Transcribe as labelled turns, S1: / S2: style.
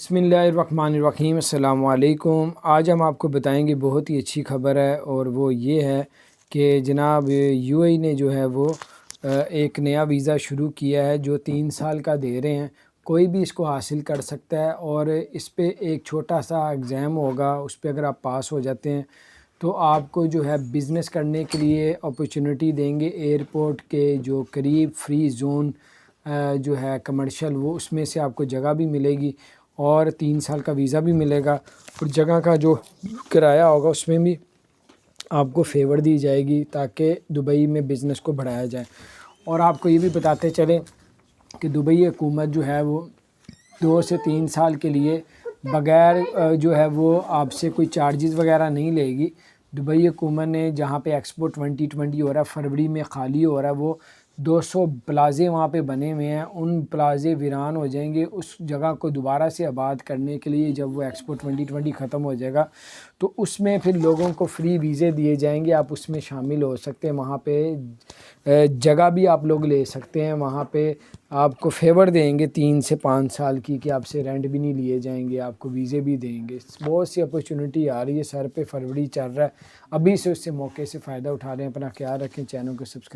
S1: बिस्मिल्लाहिर्रहमानिर्रहीम। अस्सलाम वालेकुम। आज हम आपको बताएंगे बहुत ही अच्छी खबर है, और वो ये है कि जनाब यूएई ने जो है वो एक नया वीज़ा शुरू किया है जो 3 साल का दे रहे हैं। कोई भी इसको हासिल कर सकता है, और इस पे एक छोटा सा एग्ज़ाम होगा, उस पर अगर आप पास हो जाते हैं तो आपको जो है बिज़नेस करने के लिए अपॉर्चुनिटी देंगे। एयरपोर्ट के जो करीब फ्री जोन जो है कमर्शियल, वो उसमें से आपको जगह भी मिलेगी और 3 साल का वीज़ा भी मिलेगा, और जगह का जो किराया होगा उसमें भी आपको फेवर दी जाएगी ताकि दुबई में बिज़नेस को बढ़ाया जाए। और आपको ये भी बताते चलें कि दुबई हुकूमत जो है वो 2 से 3 साल के लिए बग़ैर जो है वो आपसे कोई चार्जेस वगैरह नहीं लेगी। दुबई हुकूमत ने जहाँ पे एक्सपो 2020 हो रहा है, फरवरी में खाली हो रहा है, वो 200 प्लाज़े वहाँ पे बने हुए हैं। उन प्लाज़े वीरान हो जाएंगे। उस जगह को दोबारा से आबाद करने के लिए जब वो एक्सपो 2020 ख़त्म हो जाएगा तो उसमें फिर लोगों को फ्री वीज़े दिए जाएंगे, आप उसमें शामिल हो सकते हैं। वहाँ पे जगह भी आप लोग ले सकते हैं। वहाँ पे आपको फेवर देंगे 3 से 5 साल की, कि आपसे रेंट भी नहीं लिए जाएंगे, आपको वीज़े भी देंगे। बहुत सी अपॉर्चुनिटी आ रही है, सर पे फरवरी चल रहा है, अभी से उससे मौके से फ़ायदा उठा लें। अपना ख्याल रखें, चैनल को सब्सक्राइब